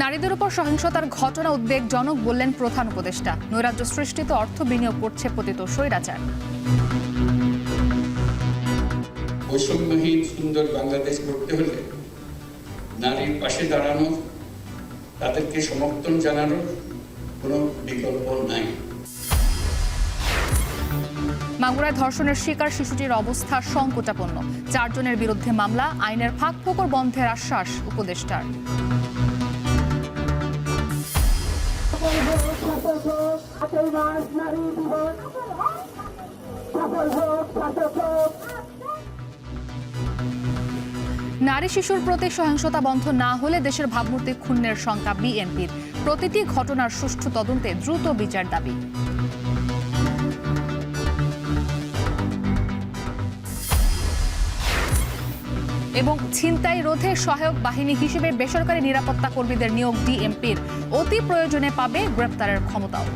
নারীদের উপর সহিংসতার ঘটনা উদ্বেগজনক বললেন প্রধান উপদেষ্টা। নৈরাজ্য সৃষ্টিতে অর্থ বিনিয়োগ করছে পতিত স্বৈরাচার। বৈষম্যহীন সুন্দর বাংলাদেশ গড়তে হলে নারীর পাশে দাঁড়ানো, তাদেরকে সমর্থন জানানোর কোনো বিকল্প নাই। মাগুরায় ধর্ষণের শিকার শিশুটির অবস্থা সংকটাপন্ন। 4 জনের বিরুদ্ধে মামলা, আইনের ফাঁকফোকর বন্ধের আশ্বাস উপদেষ্টার। নারী শিশুর প্রতি সহিংসতা বন্ধ না হলে দেশের ভাবমূর্তি ক্ষুণ্ণের শঙ্কা বিএনপির। প্রতিটি ঘটনার সুষ্ঠু তদন্তে দ্রুত বিচার দাবি। এবং ছিনতাই রোধে সহায়ক বাহিনী হিসেবে বেসরকারি নিরাপত্তা কর্মীদের নিয়োগ ডিএমপির। অতি প্রয়োজনে পাবে গ্রেপ্তারের ক্ষমতাও।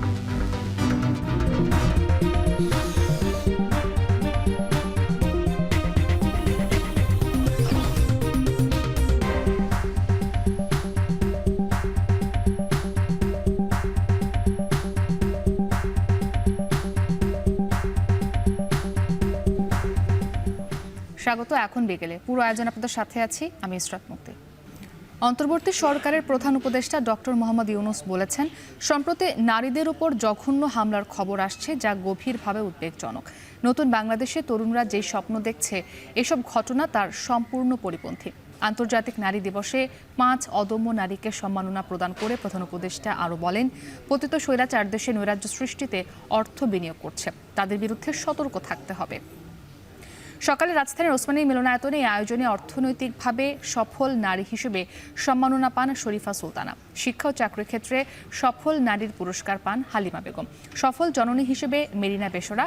স্বাগত। এখন বিকেলে পুরো আয়োজন আপনাদের সাথে আছি আমি ইসরাত মুক্তি। অন্তর্বর্তী সরকারের প্রধান উপদেষ্টা ডক্টর মোহাম্মদ ইউনূস বলেছেন, সম্প্রতি নারীদের উপর জঘন্য হামলার খবর আসছে, যা গভীরভাবে উদ্বেগজনক। নতুন বাংলাদেশে তরুণরা যেই স্বপ্ন দেখছে, এসব ঘটনা তার সম্পূর্ণ পরিপন্থী। আন্তর্জাতিক নারী দিবসে 5 অদম্য নারীকে সম্মাননা প্রদান করে প্রধান উপদেষ্টা আরও বলেন, পতিত স্বৈরাচার দেশে নৈরাজ্য সৃষ্টিতে অর্থ বিনিয়োগ করছে, তাদের বিরুদ্ধে সতর্ক থাকতে হবে। সকালে রাজধানীর ওসমানী মিলনায়তনে এই আয়োজনে অর্থনৈতিকভাবে সফল নারী হিসেবে সম্মাননা পান শরীফা সুলতানা। শিক্ষা ও চাকরির ক্ষেত্রে সফল নারীর পুরস্কার পান হালিমা বেগম। সফল জননী হিসেবে মেরিনা বেসরা।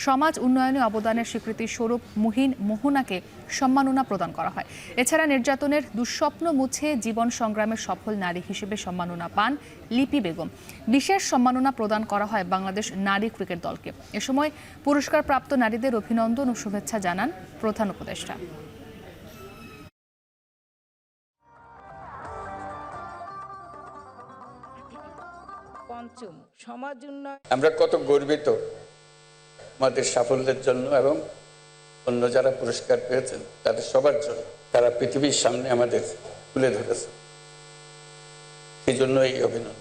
সমাজ উন্নয়নে অবদানের স্বীকৃতি স্বরূপ মুহিন মোহনাকে সম্মাননা প্রদান করা হয়। এছাড়া নির্যাতনের দুঃস্বপ্ন মুছে জীবন সংগ্রামের সফল নারী হিসেবে সম্মাননা পান লিপি বেগম। বিশেষ সম্মাননা প্রদান করা হয় বাংলাদেশ নারী ক্রিকেট দলকে। এ সময় পুরস্কারপ্রাপ্ত নারীদের অভিনন্দন ও শুভেচ্ছা জানান প্রধান উপদেষ্টা। আমরা কত গর্বিত আমাদের সাফল্যের জন্য এবং অন্য যারা পুরস্কার পেয়েছেন তাদের সবার জন্য। তারা পৃথিবীর সামনে আমাদের তুলে ধরেছে, সেই জন্য এই অভিনন্দন।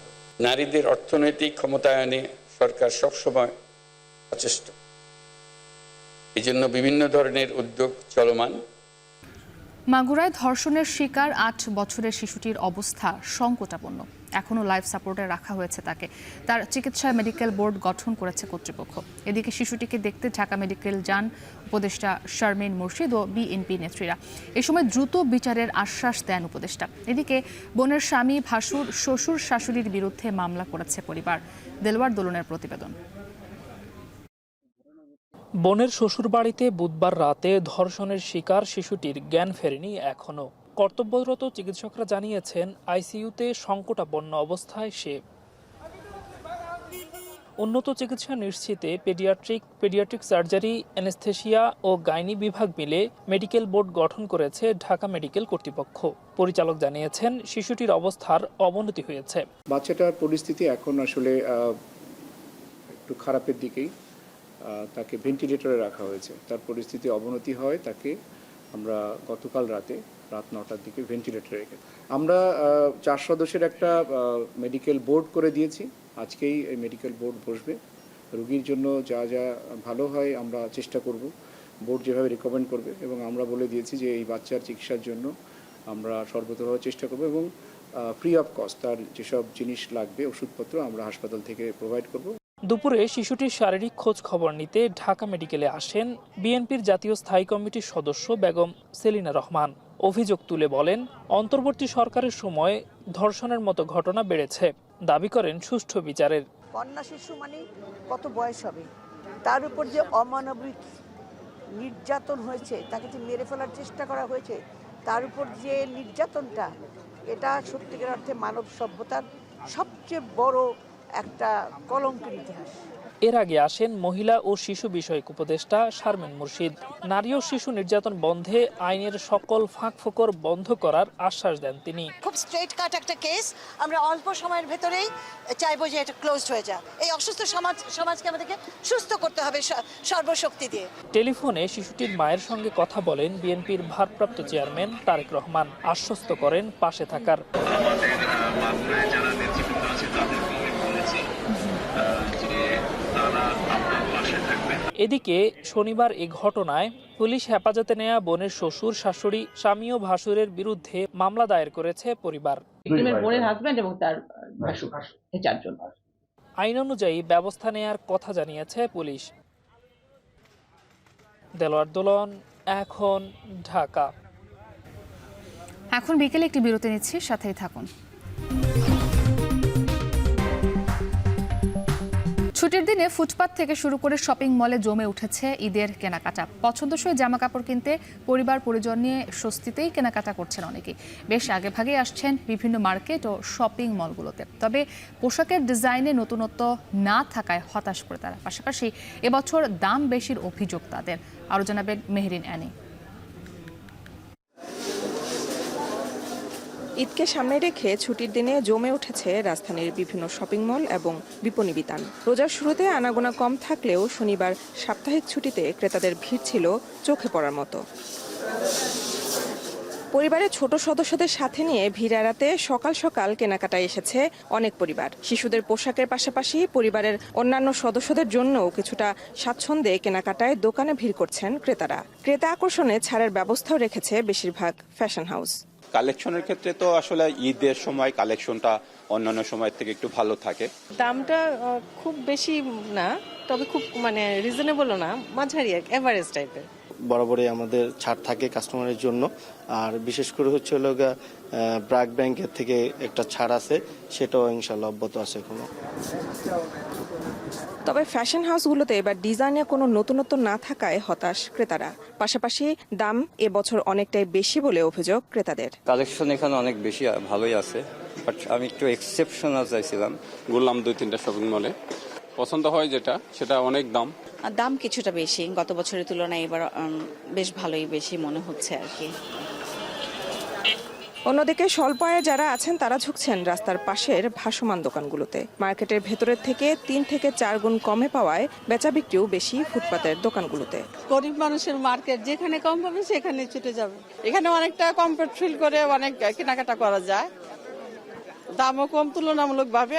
নারীদের অর্থনৈতিক ক্ষমতায়নে সরকার সবসময় সচেষ্ট, এই জন্য বিভিন্ন ধরনের উদ্যোগ চলমান। মাগুরায় ধর্ষণের শিকার 8 বছরের শিশুটির অবস্থা সংকটাপন্ন। এখনও লাইফ সাপোর্টে রাখা হয়েছে তাকে। তার চিকিৎসায় মেডিকেল বোর্ড গঠন করেছে কর্তৃপক্ষ। এদিকে শিশুটিকে দেখতে ঢাকা মেডিকেল যান উপদেষ্টা শারমিন মুর্শিদ ও বিএনপি নেত্রীরা। এ সময় দ্রুত বিচারের আশ্বাস দেন উপদেষ্টা। এদিকে বোনের স্বামী, ভাসুর, শ্বশুর শাশুড়ির বিরুদ্ধে মামলা করেছে পরিবার। দেলওয়ার দোলনের প্রতিবেদন। বোনের শ্বশুরবাড়িতে বুধবার রাতে ধর্ষণের শিকার শিশুটির জ্ঞান ফেরেনি এখনও। কর্তব্যরত চিকিৎসকরা জানিয়েছেন, আইসিইউতে সংকটাপন্ন অবস্থায় সে। উন্নত চিকিৎসা নিশ্চিতে পেডিয়াট্রিক সার্জারি, অ্যানেস্থেশিয়া ও গাইনি বিভাগ মিলে মেডিকেল বোর্ড গঠন করেছে ঢাকা মেডিকেল কর্তৃপক্ষ। পরিচালক জানিয়েছেন, শিশুটির অবস্থার অবনতি হয়েছে। বাচ্চাটার পরিস্থিতি এখন আসলে একটু খারাপের দিকেই। তাকে ভেন্টিলেটরে রাখা হয়েছে। তার পরিস্থিতি অবনতি হয়, তাকে আমরা গতকাল রাত 9টার দিকে ভেন্টিলেটরে রেখে আমরা 4 সদস্যের একটা মেডিকেল বোর্ড করে দিয়েছি। আজকেই এই মেডিকেল বোর্ড বসবে। রোগীর জন্য যা যা ভালো হয় আমরা চেষ্টা করব, বোর্ড যেভাবে রেকমেন্ড করবে, এবং আমরা বলে দিয়েছি যে এই বাচ্চার চিকিৎসার জন্য আমরা সর্বতভাবে চেষ্টা করব এবং ফ্রি অফ কস্ট তার যেসব জিনিস লাগবে, ওষুধপত্র আমরা হাসপাতাল থেকে প্রোভাইড করব। দুপুরে শিশুটির শারীরিক খোঁজ খবর নিতে ঢাকা মেডিকেলে আসেন বিএনপির জাতীয় স্থায়ী কমিটির সদস্য বেগম সেলিনা রহমান। অভিযোগ তুলে বলেন, অন্তর্বর্তী সরকারের সময় ধর্ষণের মতো ঘটনা বেড়েছে। দাবি করেন সুষ্ঠু বিচারের। কন্যা শিশু মানে কত বয়স হবে, তার উপর যে অমানবিক নির্যাতন হয়েছে, তাকে যে মেরে ফেলার চেষ্টা করা হয়েছে, তার উপর যে নির্যাতনটা, এটা সত্যিকার অর্থে মানব সভ্যতার সবচেয়ে বড় একটা কলঙ্কের ইতিহাস। এর আগে আসেন মহিলা ও শিশু বিষয়ক উপদেষ্টা শারমিন মুর্শিদ। নারী ও শিশু নির্যাতন বন্ধে আইনের সকল ফাঁকফোকর বন্ধ করার আশ্বাস দেন তিনি। খুব স্ট্রেট কাট একটা কেস, আমরা অল্প সময়ের ভেতরেই চাইবো যে এটা ক্লোজড হয়ে যায়। এই অসুস্থ সমাজকে আমাদেরকে সুস্থ করতে হবে সর্বশক্তি দিয়ে। টেলিফোনে শিশুটির মায়ের সঙ্গে কথা বলেন বিএনপির ভারপ্রাপ্ত চেয়ারম্যান তারেক রহমান। আশ্বস্ত করেন পাশে থাকার। এদিকে শনিবার এ ঘটনায় পুলিশ হেফাজতে নেয়া বোনের শ্বশুর, শাশুড়ি, স্বামী ও ভাসুরের বিরুদ্ধে মামলা দায়ের করেছে পরিবার। ভিকটিমের বোনের হাজবেন্ড এবং তার ভাসুর, এই চারজন। আইন অনুযায়ী ব্যবস্থা নেয়ার কথা জানিয়েছে পুলিশ। দেলোয়ার দোলন, এখন, ঢাকা। এখন বিকেলে একটি বিরতি নিচ্ছি, সাথেই থাকুন। ছুটির দিনে ফুটপাত থেকে শুরু করে শপিং মলে জমে উঠেছে ঈদের কেনাকাটা। পছন্দসই জামা কাপড় কিনতে পরিবার পরিজন নিয়ে স্বস্তিতেই কেনাকাটা করছেন অনেকেই। বেশ আগেভাগে আসছেন বিভিন্ন মার্কেট ও শপিং মলগুলোতে। তবে পোশাকের ডিজাইনে নতুনত্ব না থাকায় হতাশ করে তারা। পাশাপাশি এবছর দাম বেশির অভিযোগ তাদের। আরও জানাবেন মেহরিন অ্যানি। ঈদকে সামনে রেখে ছুটির দিনে জমে উঠেছে রাজধানীর বিভিন্ন শপিং মল এবং বিপণী বিতান। রোজার শুরুতে আনাগোনা কম থাকলেও শনিবার সাপ্তাহিক ছুটিতে ক্রেতাদের ভিড় ছিল চোখে পড়ার মতো। পরিবারের ছোট সদস্যদের সাথে নিয়ে ভিড় এড়াতে সকাল সকাল কেনাকাটায় এসেছে অনেক পরিবার। শিশুদের পোশাকের পাশাপাশি পরিবারের অন্যান্য সদস্যদের জন্যও কিছুটা স্বাচ্ছন্দ্যে কেনাকাটায় দোকানে ভিড় করছেন ক্রেতারা। ক্রেতা আকর্ষণে ছাড়ের ব্যবস্থাও রেখেছে বেশিরভাগ ফ্যাশন হাউস। কালেকশনের ক্ষেত্রে তো আসলে ঈদের সময় কালেকশনটা অন্যান্য সময়ের থেকে একটু ভালো থাকে। দামটা খুব বেশি না, তবে খুব রিজনেবলও না, মাঝারি এভারেজ টাইপের। বরাবরই আমাদের ছাড় থাকে কাস্টমারের জন্য। আর বিশেষ করে হচ্ছে ব্র্যাক ব্যাংকের থেকে একটা ছাড় আছে, সেটাও ইনশাল্লাহ অব্যাহত আছে এখনো। তবে ফ্যাশন হাউসগুলোতে এবার ডিজাইনে কোনো নতুনত্ব না থাকায় হতাশ ক্রেতারা। পাশাপাশি দাম এবছর অনেকটাই বেশি বলে অভিযোগ ক্রেতাদের। কালেকশন এখানে অনেক বেশি ভালোই আছে, বাট আমি একটু এক্সেপশনাল চাইছিলাম। ঘুরলাম 2-3টা শপিং মলে, পছন্দ হয় যেটা সেটা অনেক দাম। দাম কিছুটা বেশি, গত বছরের তুলনায় এবার বেশ ভালোই বেশি মনে হচ্ছে আর কি। অন্যদিকে স্বল্প আয়ে যারা আছেন তারা ঝুঁকছেন রাস্তার পাশের ভাসমান দোকানগুলোতে। মার্কেটের ভেতরের থেকে 3 থেকে 4 গুণ কমে পাওয়ায় বেচা বিক্রিও বেশি ফুটপাতের দোকানগুলোতে। গরিব মানুষের মার্কেট, যেখানে কম পাবে সেখানে ছুটে যাবে। এখানে অনেকটা কমফর্ট ফিল করে অনেক কেনাকাটা করা যায়, দামও কম তুলনামূলক ভাবে।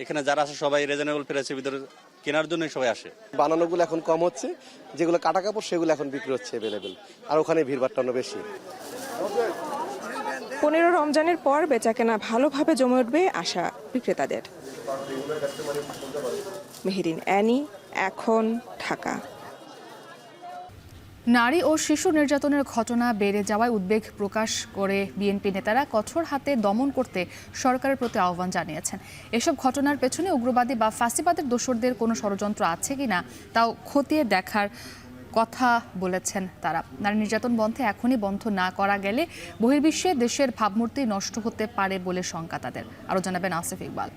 এখানে যারা আছে সবাই রিজনেবল প্রাইসের ভিতরে কেনার জন্য সবাই আসে। বানানোগুলো এখন কম হচ্ছে, যেগুলো কাটা কাপড় সেগুলো এখন বিক্রি হচ্ছে অ্যাভেলেবেল, আর ওখানে ভিড়ভাড়টা বেশি। 15 রমজানের পর বেচাকেনা ভালোভাবে জমে উঠবে আশা বিক্রেতাদের। মেহরিন অ্যানি, এখন, ঢাকা। নারী ও শিশু নির্যাতনের ঘটনা বেড়ে যাওয়ায় উদ্বেগ প্রকাশ করে বিএনপি নেতারা কঠোর হাতে দমন করতে সরকারের প্রতি আহ্বান জানিয়েছেন। এসব ঘটনার পেছনে উগ্রবাদী বা ফাঁসিবাদের দোসরদের কোনো ষড়যন্ত্র আছে কিনা তাও খতিয়ে দেখার কথা বলেছেন তারা। নারী নির্যাতন বন্ধে এখনই বন্ধ না করা গেলে বহির্বিশ্বে দেশের ভাবমূর্তি নষ্ট হতে পারে বলে শঙ্কা তাদের। আরও জানাবেন আসিফ ইকবাল।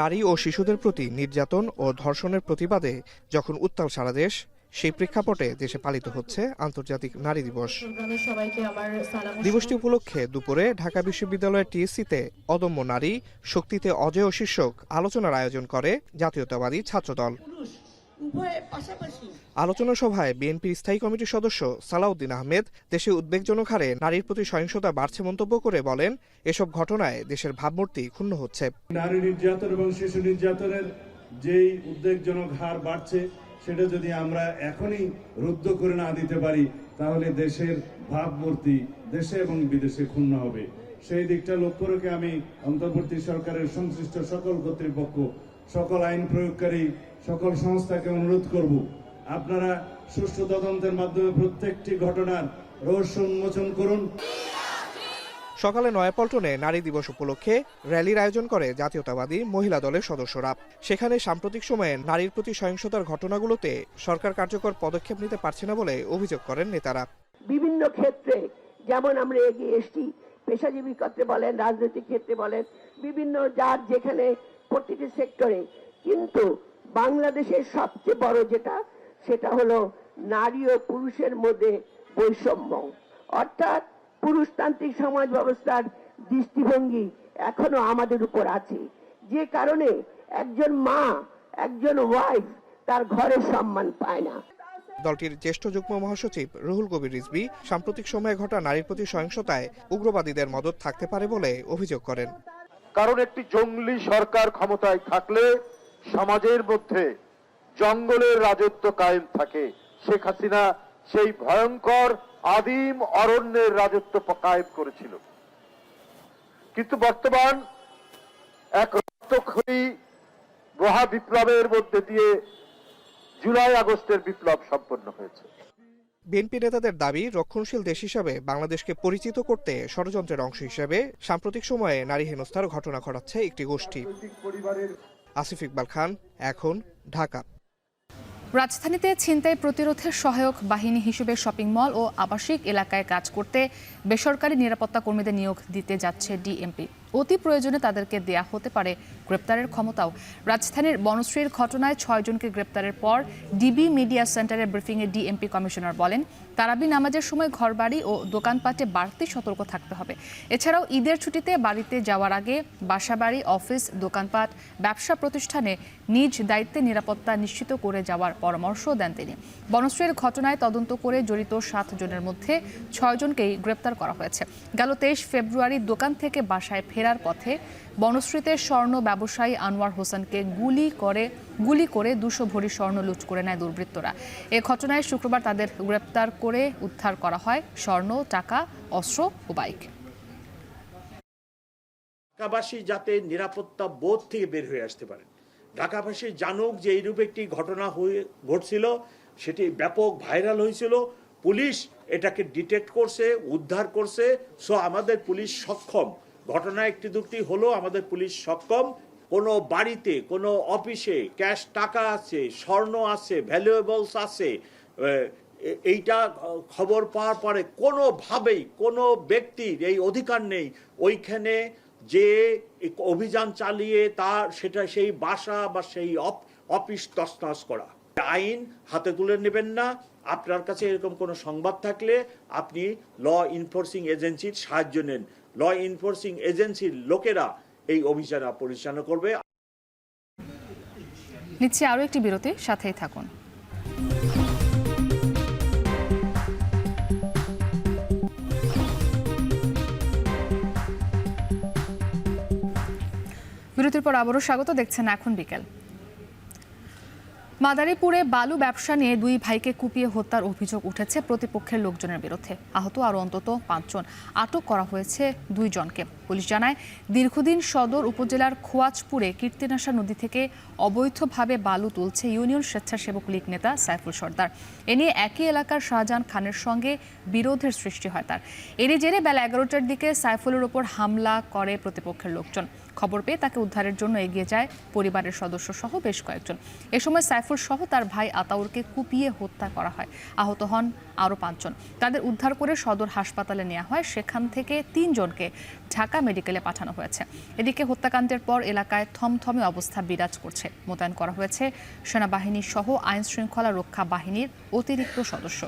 নারী ও শিশুদের প্রতি নির্যাতন ও ধর্ষণের প্রতিবাদে যখন উত্তাল সারা দেশ, সেই প্রেক্ষাপটে দেশে পালিত হচ্ছে আন্তর্জাতিক নারী দিবস। দিবসটি উপলক্ষে দুপুরে ঢাকা বিশ্ববিদ্যালয়ের টিএসসিতে অদম্য নারী শক্তিতে অজেয় শীর্ষক আলোচনার আয়োজন করে জাতীয়তাবাদী ছাত্রদল। আলোচনা সভায় বিএনপির স্থায়ী কমিটির সদস্য সালাউদ্দিন আহমেদ দেশে উদ্বেগজনক হারে নারীর প্রতি সহিংসতা বাড়ছে মন্তব্য করে বলেন, এসব ঘটনায় দেশের ভাবমূর্তি ক্ষুণ্ণ হচ্ছে। নারী নির্যাতন এবং শিশু নির্যাতনের যেই উদ্বেগজনক হার বাড়ছে, সেটা যদি আমরা এখনই রুদ্ধ করে না দিতে পারি, তাহলে দেশের ভাবমূর্তি দেশে এবং বিদেশে ক্ষুণ্ণ হবে। সেই দিকটা লক্ষ্য রেখে আমি অন্তর্বর্তী সরকারের সংশ্লিষ্ট সকল কর্তৃপক্ষ, সকল আইন প্রয়োগকারী, সকল সংস্থাকে অনুরোধ করব, আপনারা সুষ্ঠু তদন্তের মাধ্যমে প্রত্যেকটি ঘটনার রহস্য উন্মোচন করুন। সকালে নয়াপল্টনে নারী দিবস উপলক্ষে র্যালির আয়োজন করে জাতীয়তাবাদী মহিলা দলের সদস্যরা। সেখানে সাম্প্রতিক সময়ে নারীর প্রতি সহিংসতার ঘটনাগুলোতে সরকার কার্যকর পদক্ষেপ নিতে পারছে না বলে অভিযোগ করেন নেতারা। বিভিন্ন ক্ষেত্রে যেমন আমরা এগিয়ে এসেছি, পেশাজীবী ক্ষেত্রে বলেন, রাজনৈতিক ক্ষেত্রে বলেন, বিভিন্ন যার যেখানে প্রতিটি সেক্টরে, কিন্তু বাংলাদেশের সবচেয়ে বড় যেটা, সেটা হলো নারী ও পুরুষের মধ্যে বৈষম্য, অর্থাৎ পুরুষতান্ত্রিক সমাজ ব্যবস্থার দৃষ্টিভঙ্গি এখনো আমাদের উপর আছে, যে কারণে একজন মা, একজন ওয়াইফ তার ঘরের সম্মান পায় না। দলটির জ্যেষ্ঠ যুগ্ম মহাসচিব রুহুল কবির রিজভী সাম্প্রতিক সময়ে ঘটা নারীর প্রতি সহিংসতায় উগ্রবাদীদের মদদ থাকতে পারে বলে অভিযোগ করেন। কারণ একটি জঙ্গলি সরকার ক্ষমতায় থাকলে সমাজের মধ্যে জঙ্গলের রাজত্ব কায়েম থাকে। শেখ হাসিনা সেই ভয়ঙ্কর আদিম অরণ্যের রাজত্ব কায়েম করেছিল, কিন্তু বর্তমান এক রক্তক্ষয়ী মহা বিপ্লবের মধ্যে দিয়ে জুলাই আগস্টের বিপ্লব সম্পন্ন হয়েছে। বিএনপি নেতাদের দাবি, রক্ষণশীল দেশ হিসাবে বাংলাদেশকে পরিচিত করতে ষড়যন্ত্রের অংশ হিসেবে সাম্প্রতিক সময়ে নারী হেনস্থার ঘটনা ঘটাচ্ছে একটি গোষ্ঠী। আসিফ ইকবাল খান, এখন, ঢাকা। রাজধানীতে ছিনতাই প্রতিরোধে সহায়ক বাহিনী হিসেবে শপিং মল ও আবাসিক এলাকায় কাজ করতে বেসরকারি নিরাপত্তা কর্মীদের নিয়োগ দিতে যাচ্ছে ডিএমপি। অতি প্রয়োজনে তাদেরকে দেয়া হতে পারে গ্রেপ্তারের ক্ষমতাও। রাজধানীর বনশ্রীর ঘটনায় 6 জনকে গ্রেপ্তারের পর ডিবি মিডিয়া সেন্টারের ব্রিফিংয়ে ডিএমপি কমিশনার বলেন, তারাবি নামাজের সময় ঘরবাড়ি ও দোকানপাটে বাড়তি সতর্ক থাকতে হবে। এছাড়াও ঈদের ছুটিতে বাড়িতে যাওয়ার আগে বাসাবাড়ি, অফিস, দোকানপাট, ব্যবসা প্রতিষ্ঠানে নিজ দায়িত্বে নিরাপত্তা নিশ্চিত করে যাওয়ার পরামর্শ দেন তিনি। বনশ্রীর ঘটনায় তদন্ত করে জড়িত 7 জনের মধ্যে 6 জনকেই গ্রেপ্তার করা হয়েছে। গেল 23 ফেব্রুয়ারি দোকান থেকে বাসায় ফেরার পথে বনশ্রীতে স্বর্ণ ব্যবসায়ী আনোয়ার হোসেনকে গুলি করে 200 ভরি স্বর্ণ লুট করে নেয় দুর্বৃত্তরা। এ ঘটনায় শুক্রবার তাদের গ্রেপ্তার করে উদ্ধার করা হয় স্বর্ণ, টাকা, অস্ত্র ও বাইক। ঢাকাবাসী যাতে নিরাপত্তা বোধ থেকে বের হয়ে আসতে পারেন, ঢাকাবাসী জানুক যে এইরূপ একটি ঘটনা ঘটছিল, সেটি ব্যাপক ভাইরাল হয়েছিল, পুলিশ এটাকে ডিটেক্ট করছে, উদ্ধার করছে। সো আমাদের পুলিশ সক্ষম, ঘটনা একটি দুটি হলো, আমাদের পুলিশ সক্ষম। কোনো বাড়িতে, কোনো অফিসে ক্যাশ টাকা আছে, স্বর্ণ আছে, ভ্যালুয়েবলস আছে, এইটা খবর পাওয়ার পরে কোনোভাবেই কোনো ব্যক্তির এই অধিকার নেই ওইখানে যে অভিযান চালিয়ে তার সেই বাসা বা সেই অফিস তছনছ করা। আইন হাতে তুলে নেবেন না। আপনার কাছে এরকম কোনো সংবাদ থাকলে আপনি ল এনফোর্সিং এজেন্সির সাহায্য নেন। ল এনফোর্সিং এজেন্সির লোকেরা এই অভিযান পরিচালনা করবে। নিচ্ছে আরো একটি বিরতি, সাথেই থাকুন। বিরতির পর আবারও স্বাগত, দেখছেন এখন বিকেল। মাদারীপুরে বালু ব্যবসা নিয়ে 2 ভাইকে কুপিয়ে হত্যার অভিযোগ উঠেছে প্রতিপক্ষের লোকজনের বিরুদ্ধে। আহত আরও অন্তত 5 জন, আটক করা হয়েছে 2 জনকে। পুলিশ জানায়, দীর্ঘদিন সদর উপজেলার খোয়াজপুরে কীর্তিনাশা নদী থেকে অবৈধভাবে বালু তুলছে ইউনিয়ন স্বেচ্ছাসেবক লীগ নেতা সাইফুল সর্দার। এ নিয়ে একই এলাকার শাহজাহান খানের সঙ্গে বিরোধের সৃষ্টি হয় তার। এরই জেরে বেলা 11টার দিকে সাইফুলের ওপর হামলা করে প্রতিপক্ষের লোকজন। খবর পেয়ে তাকে উদ্ধারের জন্য এগিয়ে যায় পরিবারের সদস্য সহ বেশ কয়েকজন। এ সময় সাইফুল সহ তার ভাই আতাউরকে কুপিয়ে হত্যা করা হয়। আহত হন আরও 5 জন। তাদের উদ্ধার করে সদর হাসপাতালে নেওয়া হয়। সেখান থেকে 3 জনকে ঢাকা মেডিকেলে পাঠানো হয়েছে। এদিকে হত্যাকাণ্ডের পর এলাকায় থমথমে অবস্থা বিরাজ করছে। মোতায়েন করা হয়েছে সেনাবাহিনী সহ আইন শৃঙ্খলা রক্ষা বাহিনীর অতিরিক্ত সদস্য।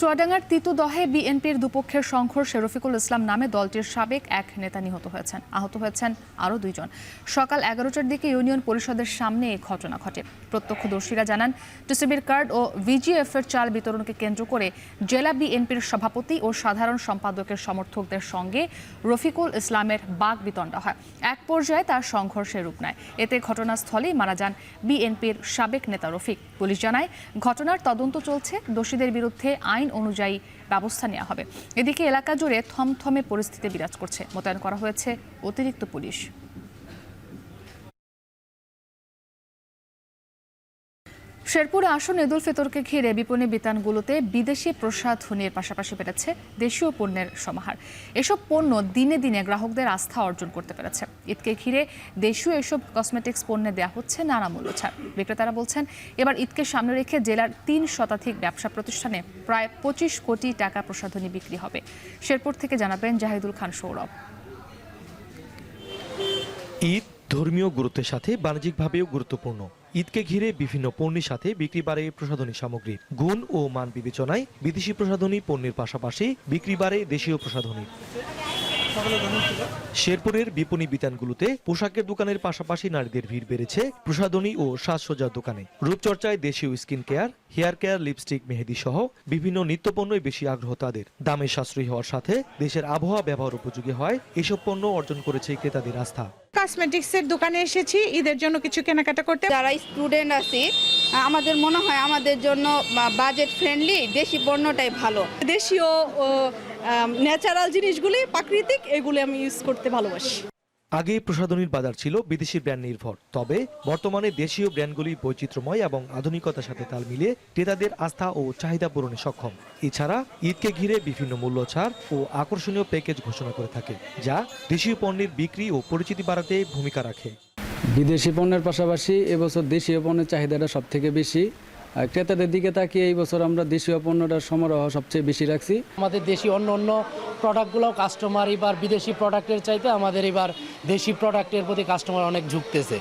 চুয়াডাঙ্গার তিতুদহে বিএনপির দুপক্ষের সংঘর্ষে রফিকুল ইসলাম নামে দলটির সাবেক এক নেতা নিহত হয়েছেন। আহত হয়েছেন আরও 2 জন। সকাল 11টার দিকে ইউনিয়ন পরিষদের সামনে এই ঘটনা ঘটে। প্রত্যক্ষদর্শীরা জানান, টিসিবির কার্ড ও ভিজিএফের চাল বিতরণকে কেন্দ্র করে জেলা বিএনপির সভাপতি ও সাধারণ সম্পাদকের সমর্থকদের সঙ্গে রফিকুল ইসলামের বাকবিতণ্ডা হয়। এক পর্যায়ে তার সংঘর্ষের রূপ নেয়। এতে ঘটনাস্থলেই মারা যান বিএনপির সাবেক নেতা রফিক। পুলিশ জানায়, ঘটনার তদন্ত চলছে, দোষীদের বিরুদ্ধে আইন অনুযায়ী ব্যবস্থা নেওয়া হবে। এদিকে এলাকা জুড়ে থমথমে পরিস্থিতি বিরাজ করছে। মোতায়েন করা হয়েছে অতিরিক্ত পুলিশ। শেরপুরে আসন্ন ঈদুল ফিতরকে ঘিরে বিপণী বিতানগুলোতে বিদেশি প্রসাধনীর পাশাপাশি বেড়েছে দেশীয় পণ্যের সমাহার। এসব পণ্য দিনে দিনে গ্রাহকদের আস্থা অর্জন করতে পেরেছে। ঈদকে ঘিরে দেশীয় এসব কসমেটিক্স পণ্যে দেওয়া হচ্ছে নানা মূল্য ছাড়। বিক্রেতারা বলছেন, এবার ঈদকে সামনে রেখে জেলার 3 শতাধিক ব্যবসা প্রতিষ্ঠানে প্রায় 25 কোটি টাকা প্রসাধনী বিক্রি হবে। শেরপুর থেকে জানাবেন জাহিদুল খান সৌরভ। ঈদ ধর্মীয় গুরুত্বের সাথে বাণিজ্যিকভাবেও গুরুত্বপূর্ণ। ঈদকে ঘিরে বিভিন্ন পণ্যের সাথে বিক্রি বাড়ে প্রসাধনী সামগ্রীর। গুণ ও মান বিবেচনায় বিদেশি প্রসাধনী পণ্যের পাশাপাশি বিক্রি বাড়ে দেশীয় প্রসাধনীর। শেরপুরের বিপণী বিতানগুলোতে পোশাকের দোকানের পাশাপাশি নারীদের ভিড় বেড়েছে প্রসাধনী ও সাজসজ্জার দোকানে। রূপচর্চায় দেশীয় skin care, hair care, lipstick, মেহেদি সহ বিভিন্ন নিত্যপণ্যই বেশি আগ্রহ তাদের। দামে সাশ্রয়ী হওয়ার সাথে দেশের আবহাওয়া ব্যবহার উপযোগী হয় এসব পণ্য অর্জন করেছে ক্রেতাদের আস্থা। কসমেটিক্সের দোকানে এসেছি ঈদের জন্য কিছু কেনাকাটা করতে। যারা স্টুডেন্ট আছি আমাদের মনে হয় আমাদের জন্য বাজেট ফ্রেন্ডলি দেশি পণ্যটাই ভালো। দেশীয় ন্যাচারাল জিনিসগুলি, প্রাকৃতিক, এগুলি আমি ইউজ করতে ভালোবাসি। আগে প্রসাধনীর বাজার ছিল বিদেশি ব্র্যান্ড নির্ভর, তবে বর্তমানে দেশীয় ব্র্যান্ডগুলি বৈচিত্র্যময় এবং আধুনিকতার সাথে তাল মিলিয়ে ক্রেতাদের আস্থা ও চাহিদা পূরণে সক্ষম। এছাড়া ঈদকে ঘিরে বিভিন্ন মূল্য ছাড় ও আকর্ষণীয় প্যাকেজ ঘোষণা করে থাকে, যা দেশীয় পণ্যের বিক্রি ও পরিচিতি বাড়াতে ভূমিকা রাখে। বিদেশি পণ্যের পাশাপাশি এবছর দেশীয় পণ্যের চাহিদাটা সব থেকে বেশি। ক্রেতাদের দিকে তাকিয়ে এই বছর আমরা দেশীয় পণ্যটার সমারোহ সবচেয়ে বেশি রাখছি। আমাদের দেশি অন্য প্রোডাক্টগুলো কাস্টমার এবার বিদেশি প্রোডাক্টের চাইতে আমাদের এবার দেশি প্রোডাক্টের প্রতি কাস্টমার অনেক ঝুঁকতেছে।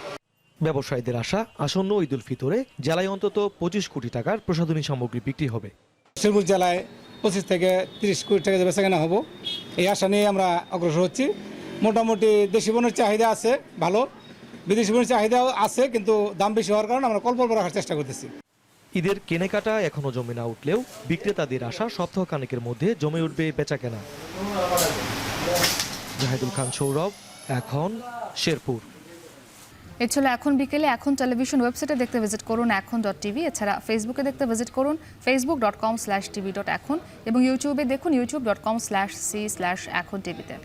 ব্যবসায়ীদের আশা, আসন্ন ঈদুল ফিতরে জেলায় অন্তত 25 কোটি টাকার প্রসাধনী সামগ্রী বিক্রি হবে। শেরপুর জেলায় 25 থেকে 30 কোটি টাকা বেচাকেনা হবো, এই আশা নিয়ে আমরা অগ্রসর হচ্ছি। মোটামুটি দেশি পণ্যের চাহিদা আছে ভালো, বিদেশি পণ্যের চাহিদাও আছে, কিন্তু দাম বেশি হওয়ার কারণে আমরা অল্প রাখার চেষ্টা করতেছি। ঈদের কেনাকাটা এখনো জমে না উঠলেও বিক্রেতাদের আশা সপ্তাহ খানেকের মধ্যে জমে উঠবে বেচাকেনা। জাহিদুল খান সৌরভ, এখন, শেরপুর। এ ছিল এখন বিকেলে। এখন টেলিভিশন ওয়েবসাইটে দেখতে ভিজিট করুন এখন.tv। এছাড়া ফেসবুকে দেখতে ভিজিট করুন facebook.com/tv.এখন এবং ইউটিউবে দেখুন youtube.com/c/echontv-তে।